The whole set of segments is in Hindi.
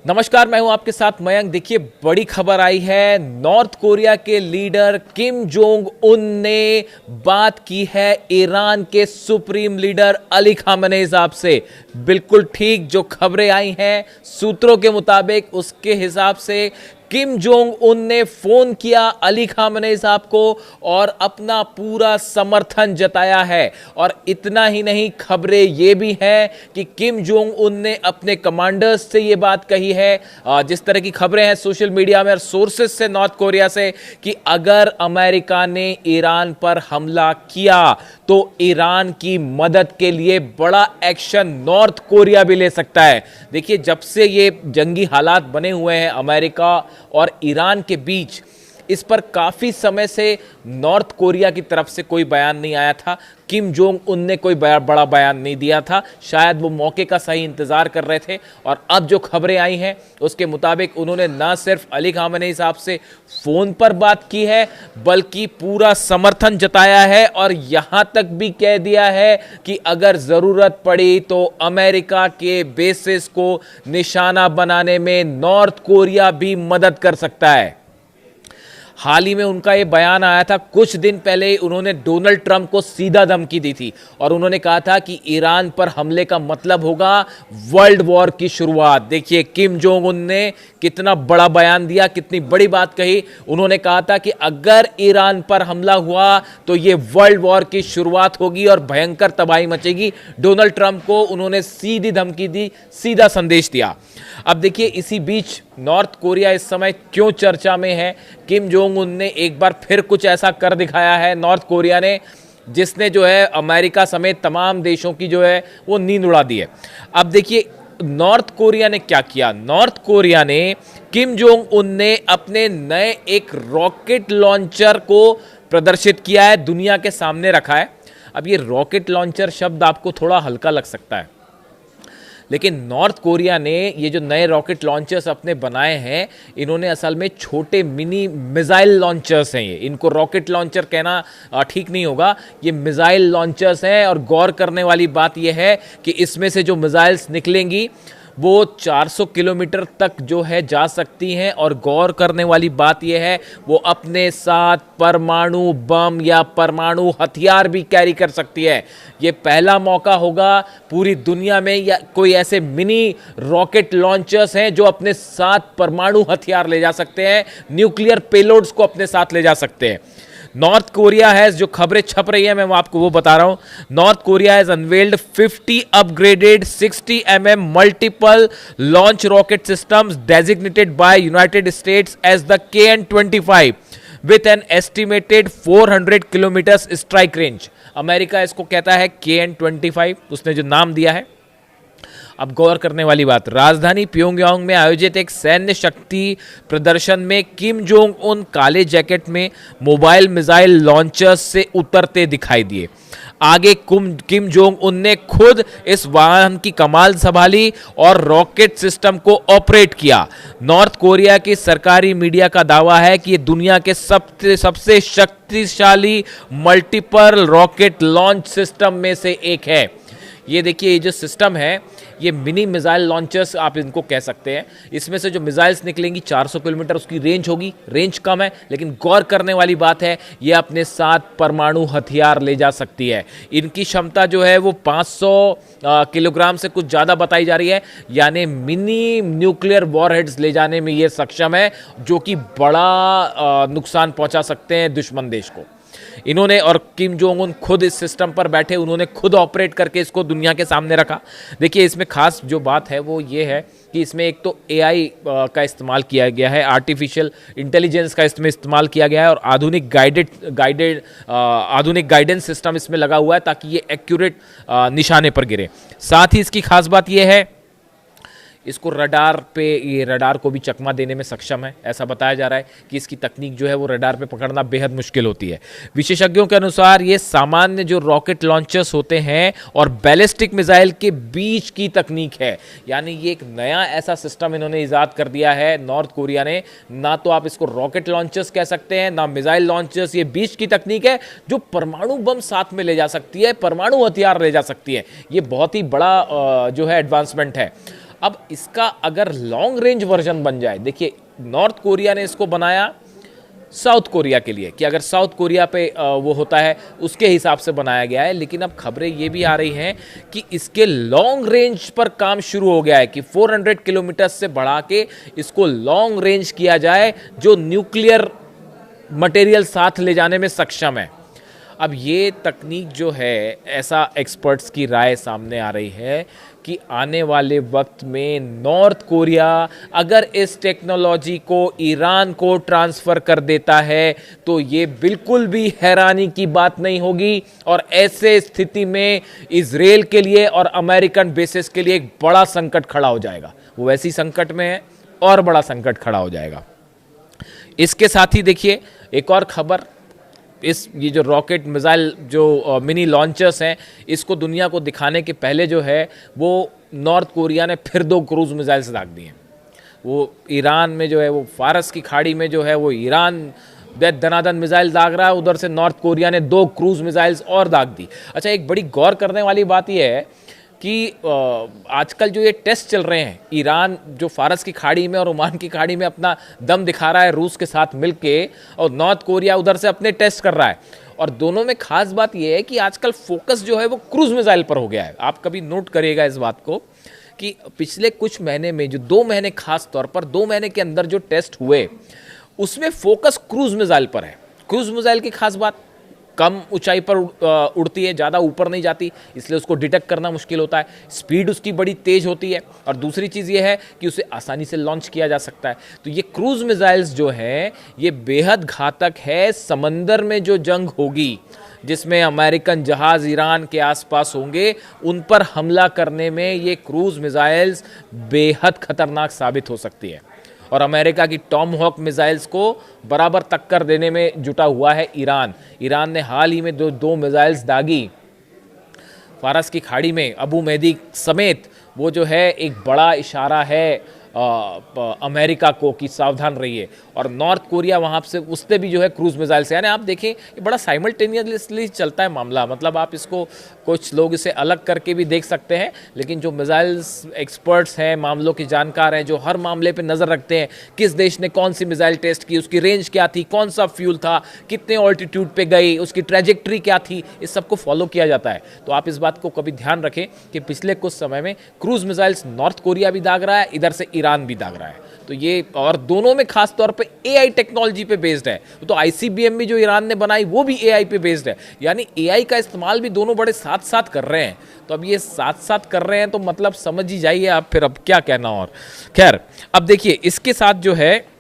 नमस्कार, मैं हूं आपके साथ मयंक। देखिए, बड़ी खबर आई है। नॉर्थ कोरिया के लीडर किम जोंग उन ने बात की है ईरान के सुप्रीम लीडर अली खामेनेई साहब से। बिल्कुल ठीक जो खबरें आई हैं सूत्रों के मुताबिक, उसके हिसाब से किम जोंग उन ने फोन किया अली खामेनेई साहब को और अपना पूरा समर्थन जताया है। और इतना ही नहीं, खबरें ये भी हैं कि किम जोंग उन ने अपने कमांडर्स से ये बात कही है, जिस तरह की खबरें हैं सोशल मीडिया में और सोर्सेस से नॉर्थ कोरिया से, कि अगर अमेरिका ने ईरान पर हमला किया तो ईरान की मदद के लिए बड़ा एक्शन नॉर्थ कोरिया भी ले सकता है। देखिए, जब से ये जंगी हालात बने हुए हैं अमेरिका और ईरान के बीच, इस पर काफी समय से नॉर्थ कोरिया की तरफ से कोई बयान नहीं आया था। किम जोंग उन ने कोई बड़ा बयान नहीं दिया था। शायद वो मौके का सही इंतजार कर रहे थे। और अब जो खबरें आई हैं उसके मुताबिक उन्होंने ना सिर्फ अली खामेनेई साहब से फोन पर बात की है, बल्कि पूरा समर्थन जताया है और यहां तक भी कह दिया है कि अगर जरूरत पड़ी तो अमेरिका के बेसिस को निशाना बनाने में नॉर्थ कोरिया भी मदद कर सकता है। हाल ही में उनका ये बयान आया था, कुछ दिन पहले उन्होंने डोनाल्ड ट्रंप को सीधा धमकी दी थी और उन्होंने कहा था कि ईरान पर हमले का मतलब होगा वर्ल्ड वॉर की शुरुआत। देखिए, किम जोंग उन ने कितना बड़ा बयान दिया, कितनी बड़ी बात कही। उन्होंने कहा था कि अगर ईरान पर हमला हुआ तो ये वर्ल्ड वॉर की शुरुआत होगी और भयंकर तबाही मचेगी। डोनाल्ड ट्रंप को उन्होंने सीधी धमकी दी, सीधा संदेश दिया। अब देखिए, इसी बीच नॉर्थ कोरिया इस समय क्यों चर्चा में है। किम जोंग उन ने एक बार फिर कुछ ऐसा कर दिखाया है नॉर्थ कोरिया ने, जिसने जो है अमेरिका समेत तमाम देशों की जो है वो नींद उड़ा दी है। अब देखिए, नॉर्थ कोरिया ने क्या किया। नॉर्थ कोरिया ने, किम जोंग उन ने अपने नए एक रॉकेट लॉन्चर को प्रदर्शित किया है, दुनिया के सामने रखा है। अब ये रॉकेट लॉन्चर शब्द आपको थोड़ा हल्का लग सकता है, लेकिन नॉर्थ कोरिया ने ये जो नए रॉकेट लॉन्चर्स अपने बनाए हैं, इन्होंने असल में छोटे मिनी मिसाइल लॉन्चर्स हैं। ये, इनको रॉकेट लॉन्चर कहना ठीक नहीं होगा, ये मिसाइल लॉन्चर्स हैं। और गौर करने वाली बात यह है कि इसमें से जो मिसाइल्स निकलेंगी वो 400 किलोमीटर तक जो है जा सकती हैं। और गौर करने वाली बात यह है, वो अपने साथ परमाणु बम या परमाणु हथियार भी कैरी कर सकती है। ये पहला मौका होगा पूरी दुनिया में, या कोई ऐसे मिनी रॉकेट लॉन्चर्स हैं जो अपने साथ परमाणु हथियार ले जा सकते हैं, न्यूक्लियर पेलोड्स को अपने साथ ले जा सकते हैं। नॉर्थ कोरिया है, जो खबरें छप रही है मैं आपको वो बता रहा हूं। North Korea has unveiled 50 upgraded 60 mm multiple launch rocket systems designated by United States as the KN-25 with an estimated 400 kilometre strike range. America इसको कहता है KN-25, उसने जो नाम दिया है। अब गौर करने वाली बात, राजधानी प्योंगयांग में आयोजित एक सैन्य शक्ति प्रदर्शन में किम जोंग उन काले जैकेट में मोबाइल मिसाइल लॉन्चर्स से उतरते दिखाई दिए। आगे किम जोंग उन ने खुद इस वाहन की कमान संभाली और रॉकेट सिस्टम को ऑपरेट किया। नॉर्थ कोरिया की सरकारी मीडिया का दावा है कि ये दुनिया के सबसे शक्तिशाली मल्टीपल रॉकेट लॉन्च सिस्टम में से एक है। ये देखिए, ये जो सिस्टम है, ये मिनी मिसाइल लॉन्चर्स आप इनको कह सकते हैं। इसमें से जो मिसाइल्स निकलेंगी 400 किलोमीटर उसकी रेंज होगी। रेंज कम है, लेकिन गौर करने वाली बात है, ये अपने साथ परमाणु हथियार ले जा सकती है। इनकी क्षमता जो है वो 500 किलोग्राम से कुछ ज़्यादा बताई जा रही है, यानी मिनी न्यूक्लियर वॉरहेड्स ले जाने में ये सक्षम है, जो कि बड़ा नुकसान पहुंचा सकते हैं दुश्मन देश को। इन्होंने, और किम जोंग उन खुद इस सिस्टम पर बैठे, उन्होंने खुद ऑपरेट करके इसको दुनिया के सामने रखा। देखिए, इसमें खास जो बात है वो ये है कि इसमें एक तो AI का इस्तेमाल किया गया है, आर्टिफिशियल इंटेलिजेंस का इसमें इस्तेमाल किया गया है, और आधुनिक गाइडेंस सिस्टम इसमें लगा हुआ है ताकि ये एक्यूरेट निशाने पर गिरे। साथ ही इसकी खास बात ये है, इसको रडार पे, ये रडार को भी चकमा देने में सक्षम है। ऐसा बताया जा रहा है कि इसकी तकनीक जो है वो रडार पे पकड़ना बेहद मुश्किल होती है। विशेषज्ञों के अनुसार ये सामान्य जो रॉकेट लॉन्चर्स होते हैं और बैलिस्टिक मिसाइल के बीच की तकनीक है, यानी ये एक नया ऐसा सिस्टम इन्होंने ईजाद कर दिया है नॉर्थ कोरिया ने। ना तो आप इसको रॉकेट लॉन्चर्स कह सकते हैं, ना मिसाइल लॉन्चर्स, ये बीच की तकनीक है जो परमाणु बम साथ में ले जा सकती है, परमाणु हथियार ले जा सकती है। ये बहुत ही बड़ा जो है एडवांसमेंट है। अब इसका अगर लॉन्ग रेंज वर्जन बन जाए, देखिए नॉर्थ कोरिया ने इसको बनाया साउथ कोरिया के लिए कि अगर साउथ कोरिया पे वो होता है उसके हिसाब से बनाया गया है, लेकिन अब खबरें ये भी आ रही हैं कि इसके लॉन्ग रेंज पर काम शुरू हो गया है कि 400 किलोमीटर से बढ़ा के इसको लॉन्ग रेंज किया जाए जो न्यूक्लियर मटेरियल साथ ले जाने में सक्षम है। अब ये तकनीक जो है, ऐसा एक्सपर्ट्स की राय सामने आ रही है कि आने वाले वक्त में नॉर्थ कोरिया अगर इस टेक्नोलॉजी को ईरान को ट्रांसफ़र कर देता है तो ये बिल्कुल भी हैरानी की बात नहीं होगी, और ऐसे स्थिति में इजराइल के लिए और अमेरिकन बेसिस के लिए एक बड़ा संकट खड़ा हो जाएगा। वो वैसी संकट में है और बड़ा संकट खड़ा हो जाएगा। इसके साथ ही देखिए एक और खबर, ये जो रॉकेट मिसाइल जो मिनी लॉन्चर्स हैं, इसको दुनिया को दिखाने के पहले जो है वो नॉर्थ कोरिया ने फिर 2 क्रूज मिसाइल्स दाग दिए हैं। वो ईरान में जो है वो फारस की खाड़ी में जो है वो ईरान दनादन मिसाइल दाग रहा है, उधर से नॉर्थ कोरिया ने 2 क्रूज मिसाइल्स और दाग दी। अच्छा, एक बड़ी गौर करने वाली बात यह है कि आजकल जो ये टेस्ट चल रहे हैं, ईरान जो फारस की खाड़ी में और ओमान की खाड़ी में अपना दम दिखा रहा है रूस के साथ मिलके, और नॉर्थ कोरिया उधर से अपने टेस्ट कर रहा है, और दोनों में खास बात यह है कि आजकल फोकस जो है वो क्रूज मिसाइल पर हो गया है। आप कभी नोट करिएगा इस बात को कि पिछले कुछ महीने में जो 2 महीने, खास तौर पर 2 महीने के अंदर जो टेस्ट हुए उसमें फोकस क्रूज मिसाइल पर है। क्रूज मिसाइल की खास बात, कम ऊंचाई पर उड़ती है, ज़्यादा ऊपर नहीं जाती, इसलिए उसको डिटेक्ट करना मुश्किल होता है। स्पीड उसकी बड़ी तेज़ होती है, और दूसरी चीज़ ये है कि उसे आसानी से लॉन्च किया जा सकता है। तो ये क्रूज मिसाइल्स जो हैं ये बेहद घातक है। समंदर में जो जंग होगी जिसमें अमेरिकन जहाज़ ईरान के आसपास होंगे, उन पर हमला करने में ये क्रूज मिसाइल्स बेहद खतरनाक साबित हो सकती है, और अमेरिका की टॉमहॉक मिसाइल्स को बराबर टक्कर देने में जुटा हुआ है ईरान। ईरान ने हाल ही में दो मिसाइल्स दागी फारस की खाड़ी में, अबू मेहदी समेत। वो जो है एक बड़ा इशारा है अमेरिका को कि सावधान रहिए। और नॉर्थ कोरिया वहाँ से उससे भी जो है क्रूज मिसाइल से, यानी आप देखें ये बड़ा साइमल्टेनियसली चलता है मामला। मतलब आप इसको, कुछ लोग इसे अलग करके भी देख सकते हैं, लेकिन जो मिसाइल्स एक्सपर्ट्स हैं, मामलों के जानकार हैं, जो हर मामले पे नज़र रखते हैं, किस देश ने कौन सी मिसाइल टेस्ट की, उसकी रेंज क्या थी, कौन सा फ्यूल था, कितने ऑल्टीट्यूड पे गई, उसकी ट्रैजेक्टरी क्या थी, इस सबको फॉलो किया जाता है। तो आप इस बात को कभी ध्यान रखें कि पिछले कुछ समय में क्रूज मिसाइल्स नॉर्थ कोरिया भी दाग रहा है, इधर से ईरान भी दाग रहा है। तो ये, और दोनों में खास तौर पे एआई टेक्नोलॉजी पे बेस्ड है। तो आईसीबीएम भी जो ईरान ने बनाई वो भी एआई पे बेस्ड है, यानी एआई का इस्तेमाल भी दोनों बड़े साथ साथ कर रहे हैं। तो अब ये साथ साथ कर रहे हैं तो मतलब समझ ही जाइए आप, फिर अब क्या कहना। और खैर, अब देखिए इसके साथ जो है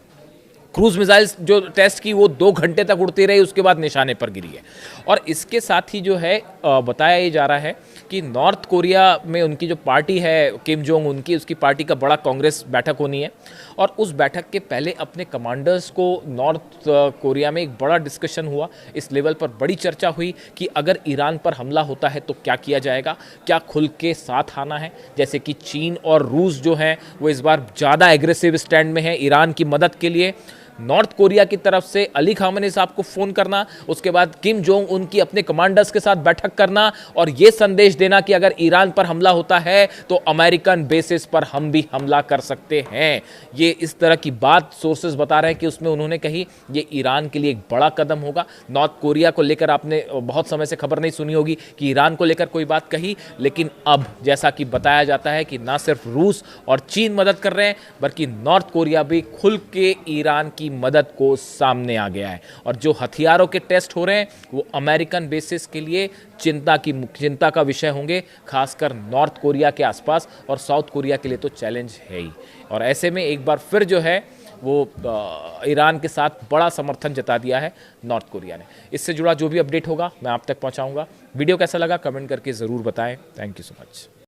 क्रूज मिसाइल्स जो टेस्ट की वो 2 घंटे तक उड़ती रही, उसके बाद निशाने पर गिरी है। और इसके साथ ही जो है बताया ये जा रहा है कि नॉर्थ कोरिया में उनकी जो पार्टी है किम जोंग उनकी, उसकी पार्टी का बड़ा कांग्रेस बैठक होनी है, और उस बैठक के पहले अपने कमांडर्स को नॉर्थ कोरिया में एक बड़ा डिस्कशन हुआ। इस लेवल पर बड़ी चर्चा हुई कि अगर ईरान पर हमला होता है तो क्या किया जाएगा, क्या खुल के साथ आना है। जैसे कि चीन और रूस जो हैं वो इस बार ज़्यादा एग्रेसिव स्टैंड में है ईरान की मदद के लिए। नॉर्थ कोरिया की तरफ से अली खामेनी साहब को फ़ोन करना, उसके बाद किम जोंग उनकी अपने कमांडर्स के साथ बैठक करना, और ये संदेश देना कि अगर ईरान पर हमला होता है तो अमेरिकन बेसिस पर हम भी हमला कर सकते हैं। ये इस तरह की बात सोर्सेज बता रहे हैं कि उसमें उन्होंने कही ये ईरान के लिए एक बड़ा कदम होगा। नॉर्थ कोरिया को लेकर आपने बहुत समय से खबर नहीं सुनी होगी कि ईरान को लेकर कोई बात कही, लेकिन अब जैसा कि बताया जाता है कि ना सिर्फ रूस और चीन मदद कर रहे हैं, बल्कि नॉर्थ कोरिया भी खुल के ईरान की मदद को सामने आ गया है। और जो हथियारों के टेस्ट हो रहे हैं वो अमेरिकन बेसिस के लिए चिंता का विषय होंगे, खासकर नॉर्थ कोरिया के आसपास, और साउथ कोरिया के लिए तो चैलेंज है ही। और ऐसे में एक बार फिर जो है वो ईरान के साथ बड़ा समर्थन जता दिया है नॉर्थ कोरिया ने। इससे जुड़ा जो भी अपडेट होगा मैं आप तक पहुंचाऊंगा। वीडियो कैसा लगा कमेंट करके ज़रूर बताएं। Thank you so much.